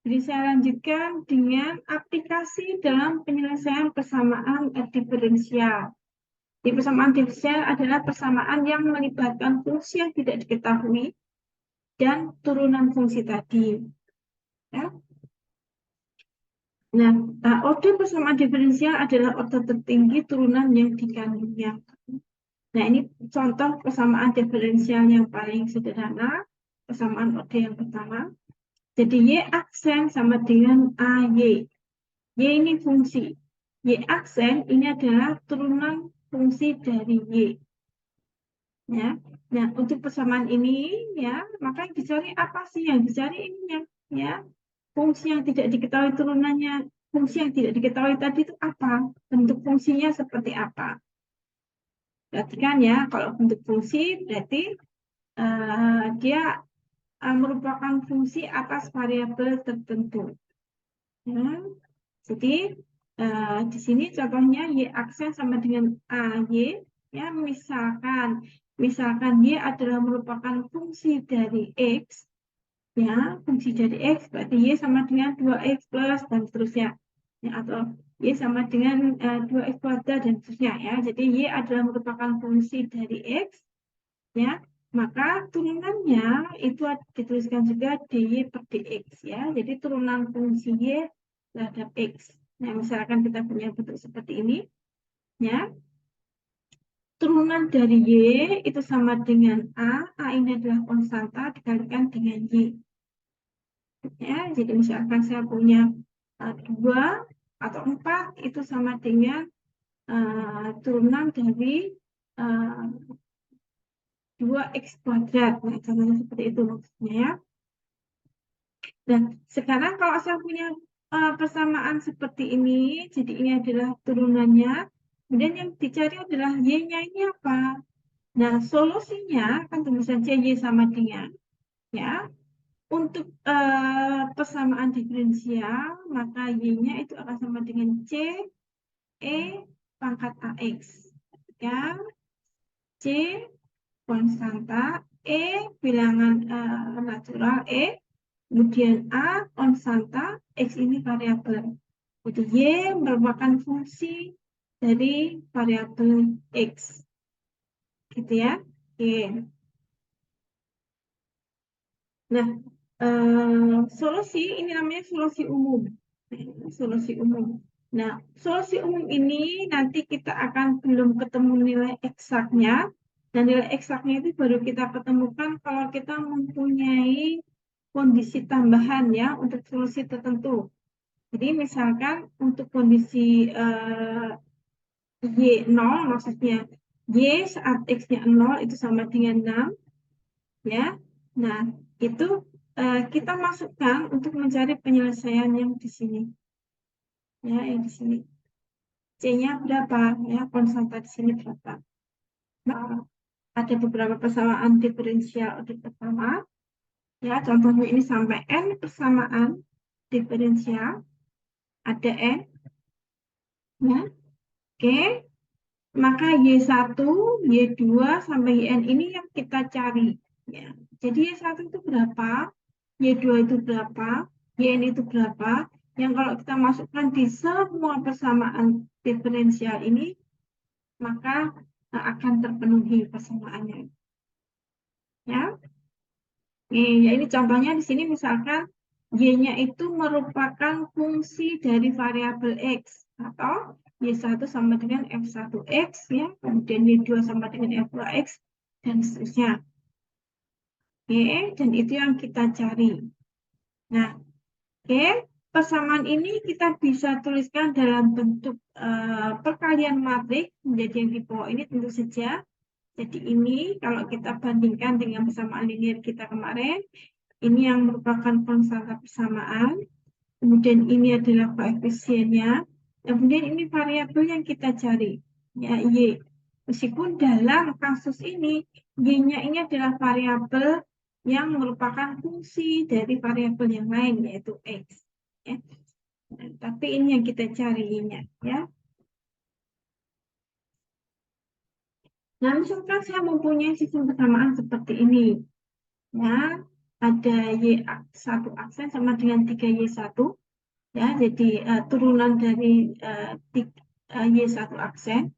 Jadi saya lanjutkan dengan aplikasi dalam penyelesaian persamaan diferensial. Di persamaan diferensial adalah persamaan yang melibatkan fungsi yang tidak diketahui dan turunan fungsi tadi. Ya. Nah, order persamaan diferensial adalah order tertinggi turunan yang dikandungnya. Nah, ini contoh persamaan diferensial yang paling sederhana, persamaan order yang pertama. Jadi Y aksen sama dengan AY. Y ini fungsi. Y aksen ini adalah turunan fungsi dari Y. Ya. Nah, untuk persamaan ini ya, maka yang dicari apa sih? Yang dicari ininya, ya. Fungsi yang tidak diketahui turunannya, fungsi yang tidak diketahui tadi itu apa? Bentuk fungsinya seperti apa? Perhatikan ya, kalau bentuk fungsi berarti dia merupakan fungsi atas variabel tertentu. Ya. Jadi di sini contohnya Y aksen sama dengan AY. Ya, misalkan Y adalah merupakan fungsi dari X. Ya, fungsi dari X berarti Y sama dengan 2X plus dan seterusnya. Ya, atau Y sama dengan 2X kuadrat dan seterusnya. Ya. Jadi Y adalah merupakan fungsi dari X. Ya, maka turunannya itu dituliskan juga dy per dx. Ya. Jadi turunan fungsi Y terhadap X. Nah, misalkan kita punya bentuk seperti ini, ya, turunan dari Y itu sama dengan A ini adalah konstanta dikalikan dengan Y. Ya, jadi misalkan saya punya 2 atau 4 itu sama dengan turunan dari 2X kuadrat. Nah, contohnya seperti itu maksudnya ya. Dan sekarang kalau saya punya persamaan seperti ini, jadi ini adalah turunannya, kemudian yang dicari adalah Y-nya ini apa? Nah, solusinya kan tentu saja Y sama dengan, ya, untuk persamaan diferensial, maka Y-nya itu akan sama dengan C, E pangkat AX. Ya, C konstanta, E bilangan natural E, kemudian A konstanta, X ini variabel. Jadi Y merupakan fungsi dari variabel X. Gitu ya. Oke. Nah, solusi ini namanya solusi umum. Solusi umum. Nah, solusi umum ini nanti kita akan belum ketemu nilai eksaknya. Dan nilai eksaknya itu baru kita ketemukan kalau kita mempunyai kondisi tambahan ya untuk solusi tertentu. Jadi misalkan untuk kondisi Y0 maksudnya Y saat X-nya 0 itu sama dengan 6 ya. Nah, itu kita masukkan untuk mencari penyelesaian yang di sini. Ya, yang di sini. C-nya berapa? Ya, konstanta di sini berapa? Nah, ada beberapa persamaan diferensial order pertama. Ya, contohnya ini sampai N persamaan diferensial. Ada N. Ya. Oke. Maka Y1, Y2, sampai YN ini yang kita cari. Ya. Jadi Y1 itu berapa? Y2 itu berapa? YN itu berapa? Yang kalau kita masukkan di semua persamaan diferensial ini, maka akan terpenuhi persamaannya. Ya. Ya ini contohnya di sini misalkan Y-nya itu merupakan fungsi dari variabel X atau Y1 sama dengan F1X ya, kemudian Y2 sama dengan F2X dan seterusnya. Oke, dan itu yang kita cari. Nah, oke, persamaan ini kita bisa tuliskan dalam bentuk perkalian matrik menjadi yang di bawah ini tentu saja. Jadi ini kalau kita bandingkan dengan persamaan linear kita kemarin, ini yang merupakan konstanta persamaan, kemudian ini adalah koefisiennya, kemudian ini variabel yang kita cari, ya Y. Meskipun dalam kasus ini, Y-nya ini adalah variabel yang merupakan fungsi dari variabel yang lain, yaitu X. Ya. Nah, tapi ini yang kita cari Y-nya. Ya. Nah, misalkan saya mempunyai sistem persamaan seperti ini. Ya, ada Y1 aksen sama dengan 3Y1 ya, jadi turunan dari Y1 aksen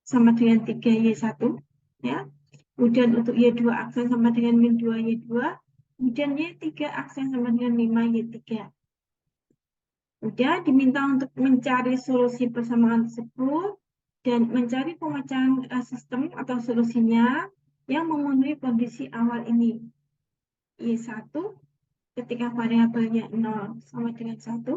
sama dengan 3Y1 ya. Kemudian untuk Y2 aksen sama dengan min 2Y2, kemudian Y3 aksen sama dengan 5Y3. Kemudian diminta untuk mencari solusi persamaan tersebut dan mencari pemecahan sistem atau solusinya yang memenuhi kondisi awal ini. Y1 ketika variabelnya 0 sama dengan 1,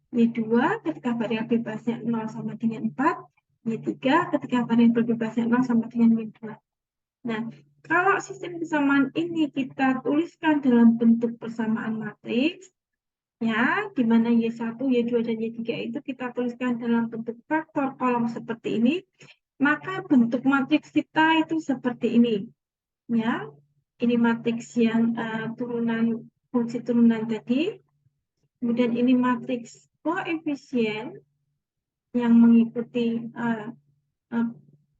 Y2 ketika variabel bebasnya 0 sama dengan 4, Y3 ketika variabel bebasnya 0 sama dengan min 2. Nah, kalau sistem persamaan ini kita tuliskan dalam bentuk persamaan matriks, ya, di mana Y1, Y2, dan Y3 itu kita tuliskan dalam bentuk vektor kolom seperti ini, maka bentuk matriks kita itu seperti ini. Ya, ini matriks yang fungsi turunan tadi. Kemudian ini matriks koefisien yang mengikuti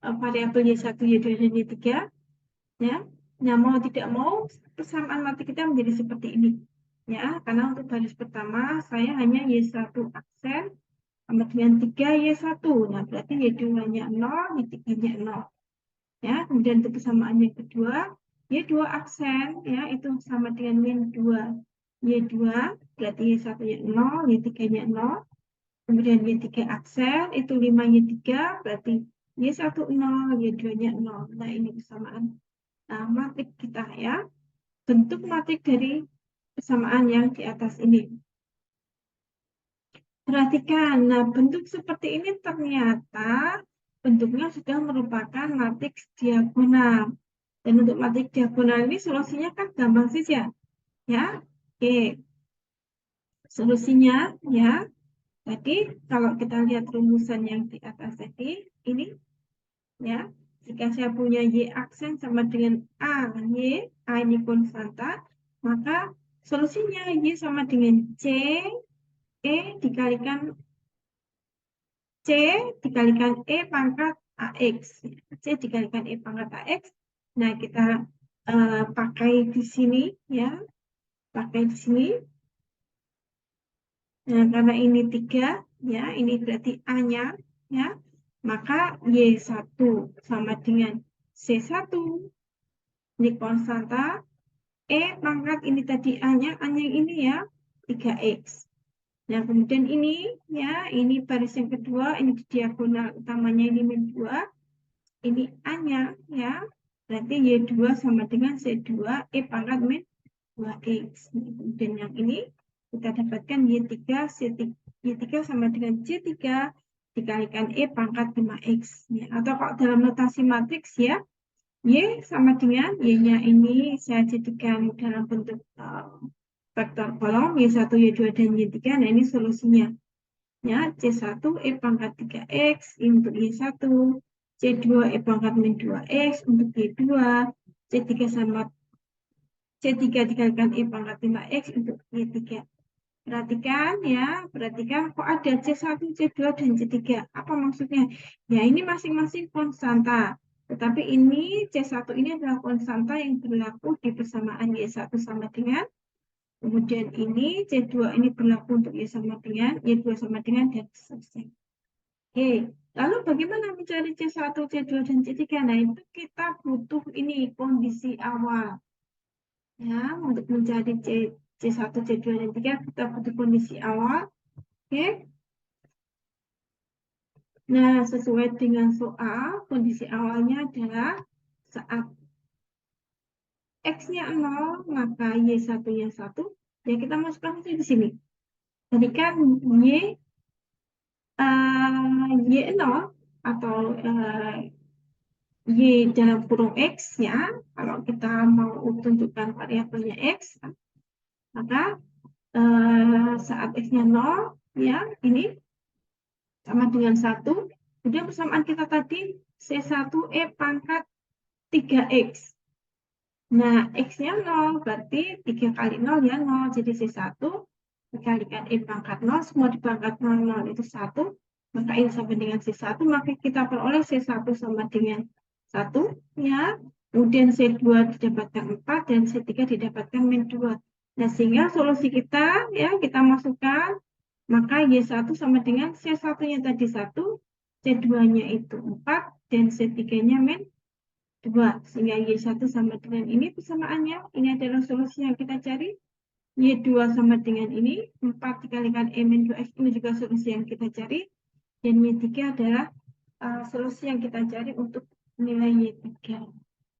variabel Y1, Y2, dan Y3. Ya. Nah, mau tidak mau persamaan matriks kita menjadi seperti ini. Ya, karena untuk baris pertama saya hanya Y1 aksen sama dengan 3Y1. Nah, berarti Y2-nya 0, Y3-nya 0. Ya, kemudian untuk persamaan yang kedua, Y2 aksen ya itu sama dengan min 2Y2, berarti Y1-nya 0, Y3-nya 0. Kemudian Y3 aksen itu 5Y3, berarti Y1 0, Y2-nya 0. Nah, ini persamaan matriks kita ya. Bentuk matriks dari persamaan yang di atas ini. Perhatikan, nah bentuk seperti ini ternyata bentuknya sudah merupakan matriks diagonal. Dan untuk matriks diagonal ini solusinya kan gampang saja. Ya, oke. Solusinya ya, tadi kalau kita lihat rumusan yang di atas tadi, ini ya, jika saya punya Y aksen sama dengan A ini konstanta, maka solusinya Y sama dengan dikalikan C dikalikan pangkat AX. C dikalikan pangkat AX. Nah, kita pakai di sini ya. Pakai di sini. Nah, karena ini 3 ya, ini berarti A-nya ya. Maka Y1 sama dengan C1. Ini konstanta. Pangkat ini tadi A-nya ini ya 3X. Nah, kemudian ini ya, ini baris yang kedua, ini di diagonal utamanya ini min 2. Ini A-nya ya. Berarti Y2 sama dengan C2 pangkat min 2X. Kemudian yang ini kita dapatkan Y3 sama dengan C3 dikalikan pangkat 5X. Ya, atau kalau dalam notasi matriks ya, Y sama dengan Y-nya ini saya jadikan dalam bentuk vektor kolom Y1, Y2, dan Y3. Nah, ini solusinya. Ya, C1 pangkat 3X untuk Y1, C2 pangkat min 2X untuk Y2, C3 sama C3 dikalikan pangkat 5X untuk Y3. Perhatikan ya, perhatikan kok ada C1, C2, dan C3. Apa maksudnya? Ya, ini masing-masing konstanta. Tetapi ini C1 ini adalah konstanta yang berlaku di persamaan Y1 sama dengan, kemudian ini C2 ini berlaku untuk Y sama dengan, Y2 sama dengan, dan seterusnya. Oke, lalu bagaimana mencari C1, C2, dan C3? Nah, itu kita butuh ini kondisi awal. Ya, untuk mencari C1, C2, dan C3 kita butuh kondisi awal. Oke. Nah, sesuai dengan soal, kondisi awalnya adalah saat X-nya 0, maka Y1-nya 1. Ya, kita masukkan di sini. Jadi kan Y0 atau Y dalam kurung X ya, kalau kita mau tunjukkan variabelnya X, maka saat X-nya 0, ya, ini sama dengan 1. Kemudian persamaan kita tadi C1 pangkat 3X. Nah, X-nya 0, berarti 3 kali 0 ya 0. Jadi C1 dikalikan pangkat 0, semua dipangkat 0, 0 itu 1. Maka ini sama dengan C1, maka kita peroleh C1 sama dengan 1. Ya. kemudian C2 didapatkan 4, dan C3 didapatkan min 2. Nah, sehingga solusi kita, ya, kita masukkan, maka Y1 sama dengan C1-nya tadi 1, C2-nya itu 4, dan C3-nya min 2. Sehingga Y1 sama dengan ini persamaannya. Ini adalah solusi yang kita cari. Y2 sama dengan ini, 4 dikalikan E min 2X, ini juga solusi yang kita cari. Dan Y3 adalah solusi yang kita cari untuk nilai Y3.